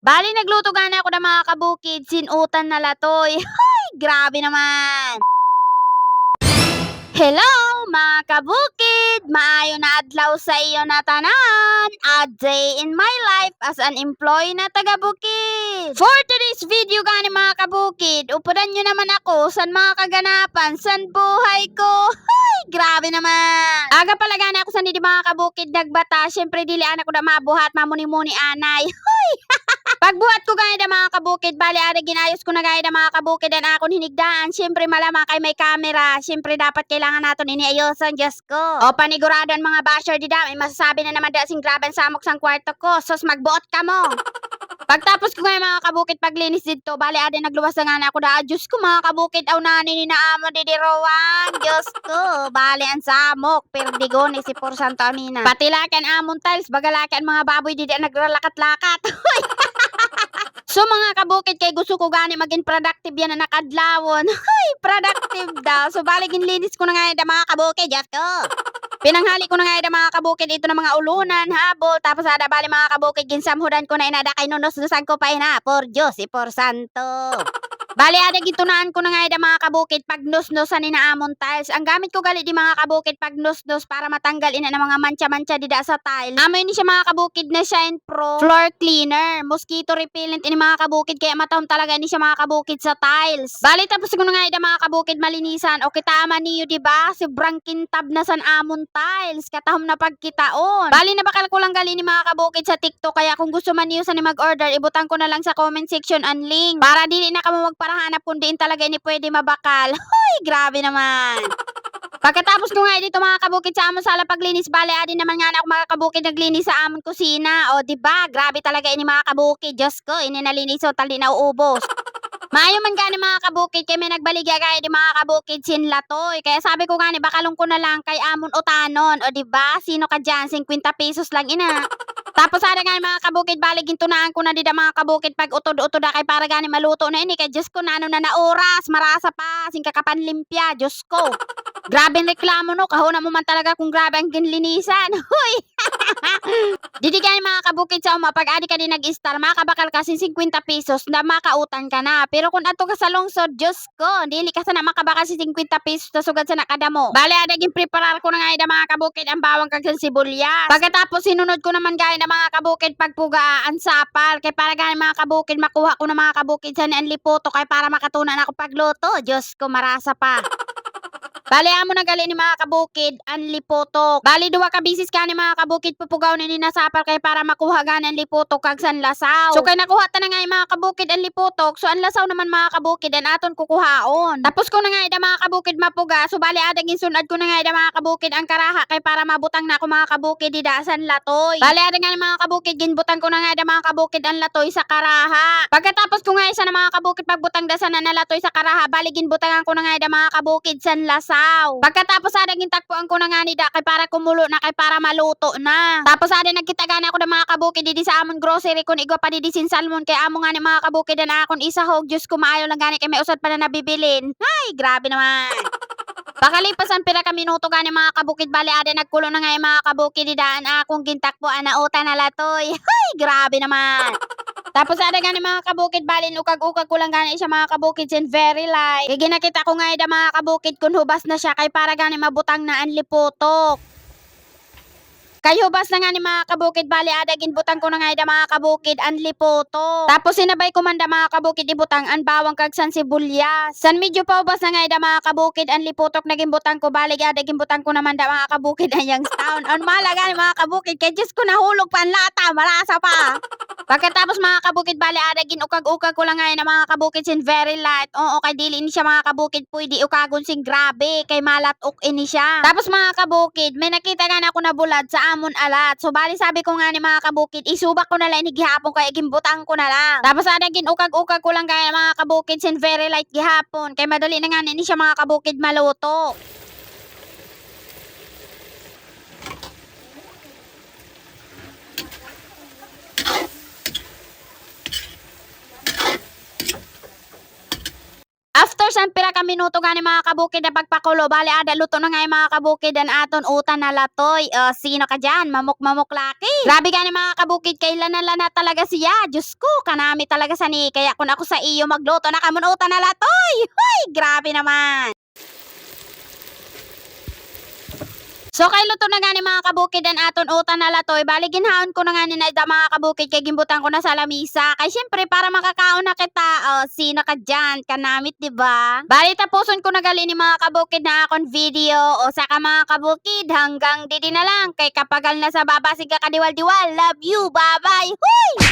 Bali nagluto gani ako ng mga kabukid, sinutan na latoy. Hay, grabe naman. Hello mga kabukid! Maayo na adlaw sa iyo na tanan. A day in my life as an employee na taga-bukid. For today's video gani mga kabukid, upudan nyo naman ako san mga kaganapan, san buhay ko. Hay, grabe naman. Aga pala gani ako san di mga kabukid nagbata. Syempre dili anak ko na mabuhat, mamuni-muni anay. Pagbuhat ko gaya mga kabukid, bali ari ginayos ko na gaya mga kabukid ang akong hinigdaan. Siyempre malamang kay may camera. Siyempre dapat kailangan naton iniayosan, Diyos ko. O panigurado ang mga basher di may masasabi na naman da sing grabe ang samok sang kwarto ko. Sos magbuot ka mo. Pagtapos ko nga mga kabukid paglinis dito, bali ade nagluwas na nga na ako da. Diyos ko mga kabukid, aw nani ni naamo di dirowan. Diyos ko, bali ang samok, perdigon si Por Santo Amina. Patilakan amon tiles, bagalakan mga baboy di nagralakat-lakat. So mga kabukid kay gusto ko gani maging productive yan na nakadlawon. Hay, productive daw. So bali ginlinis ko na nga yung mga kabukid, Diyos ko. Pinanghali ko na nga yung mga kabukid ito ng mga ulunan, habol. Tapos ada bali mga kabukid ginsamhudan ko na inada kay nunos-nusan ko pa ina. Por Diyos, por Santo. Bali ada gitunaan ko na nga yung mga kabukid pag nus-nusan ni na amon tiles. Ang gamit ko gali di mga kabukid pag nus-nus para matanggal ina ng mga mancha-mancha dida sa tile. Amoy ni siya mga kabukid na Shine Pro floor cleaner, mosquito repellent ini mga kabukid kaya matahom talaga ni siya mga kabukid sa tiles. Bali tapos ko na nga yung mga kabukid malinisan o kita man niyo di ba? Sobrang kintab na san amon tiles katahom na pagkitaon. Bali na bakal ko lang gali ni mga kabukid sa TikTok kaya kung gusto man niyo sa ni mag-order ibutang ko na lang sa comment section ang link para dili na kamo magparahanap kung diin talaga ini pwede mabakal. Hoy, grabe naman. Pagkatapos ko nga dito mga kabukid sa amon sala paglinis, bale adi naman nga na ako mga kabukid naglinis sa amon kusina. O diba, grabe talaga ini mga kabukid. Diyos ko, ini nalinis o tali na uubos. Maayo man gani mga kabukid kay may nagbaligya gaya di mga kabukid sinlatoy. Kaya sabi ko gani bakalong ko na lang kay amon utanon. O diba, sino ka dyan? 50 pesos lang ina. Tapos ada nga mga kabukid bali gintunaan ko na dida mga kabukid pag utod-utod kay para gani maluto na ini kay Diyos ko na ano na oras marasa pa sing kakapan limpya Diyos ko. Grabe reklamo no kahuna mo man talaga kung grabe ang ginlinisan. Hoy. Didi gani mga kabukid sa uma pag adi ka din nag-star makabakal kasi 50 pesos na makautan ka na. Pero kung ato ka sa lungsod Diyos ko dili ka sana makabakal si 50 pesos na sugad sa nakadamo. Bali ada gin preparar ko na nga ida mga kabukid ang bawang kag sibuyas. Pagkatapos sinunod ko naman gaya na mga kabukid pagpugaan sapal kay para gani mga kabukid makuha ko na mga kabukid sa ang lipoto kay para makatunan ako pagluto. Diyos ko marasa pa. Bali amo na gali ni mga kabukid ang lipotok. Bali duwa ka bisis ka ni mga kabukid pupugaw ni nasapal kay para makuha gan ang lipotok kag san lasaw. So kay nakuha ta na nga yung mga kabukid ang lipotok, so ang lasaw naman mga kabukid ang aton kukuhaon. Tapos ko na nga ida mga kabukid mapuga, so bali adang insunad ko na nga ida mga kabukid ang karaha kay para mabutang na ako mga kabukid ida san latoy. Bali adang nga mga kabukid ginbutang ko na nga ida mga kabukid ang latoy sa karaha. Pagkatapos ko nga isa na mga kabukid pagbutang da sana na latoy sa karaha, bali ginbutangan ko na nga ida mga kabukid san lasaw. Pagkatapos ada gintakpuan ko na nga ni da kay para kumulo na kay para maluto na. Tapos ada nagkitagan ako ng mga kabukid didi sa amon grocery kun igwa pa didi sin salmon kay amo nga ni mga kabukid na akon isahog. Diyos ko maayo lang gani kay may usad pa na nabibilin. Ay, grabe naman. Pakalipas ang pira ka minuto gani mga kabukid bali ada nagkulo na nga yung mga kabukid didaan akong gintakpuan na uta na latoy. Ay, grabe naman. Tapos ada gani mga kabukid balin ukag-ukag ko lang gani siya mga kabukid sin very light. Kaya ginakita ko nga ida mga kabukid kun hubas na siya kay para gani mabutang na ang lipotok. Kay hubas na nga ni mga kabukid bali ada ginbutang ko na nga ida mga kabukid ang lipoto. Tapos sinabay ko man da mga kabukid ibutang ang bawang kag san sibuyas. San medyo pa hubas na nga ida mga kabukid ang lipotok na ginbutang ko bali ada ginbutang ko naman da mga kabukid ang yang town. On malaga ni mga kabukid kay Diyos ko nahulog pa ang lata marasa pa. Pagkatapos mga kabukid bali ada ginukag-ukag ko lang nga na mga kabukid sin very light. Oo kay dili ni siya mga kabukid pwede ukagon sing grabe kay malatok ini siya. Tapos mga kabukid may nakita nga na ako na bulad sa amon alat. So bali sabi ko nga ni mga kabukid isubak ko na lang ni gihapon kay gimbutang ko na lang. Tapos ada ginukag-ukag ko lang kay mga kabukid sin very light gihapon kay madali na nga ni siya mga kabukid maluto. After bisan pira ka minuto gani mga kabukid na pagpakulo. Bali ada luto na nga yung mga kabukid an aton utan na latoy. Sino ka dyan? Mamok laki. Grabe gani mga kabukid, kailan na talaga siya. Diyos ko, kanami talaga sa ni. Kaya kung ako sa iyo magluto na kamunutan na latoy. Hoy, grabe naman. So kay luto na gani mga kabukid an aton utan na latoy. Bali ginhaon ko na nga ni na mga kabukid kay gimbutan ko na sa lamisa. Kay syempre para makakaon na kita. Sino ka dyan? Kanamit, diba? Bali tapuson ko na gali ni mga kabukid na akong video. Saka mga kabukid hanggang didi na lang. Kay kapagal na sa babasig ka kadiwal-diwal. Love you, bye-bye. Huy!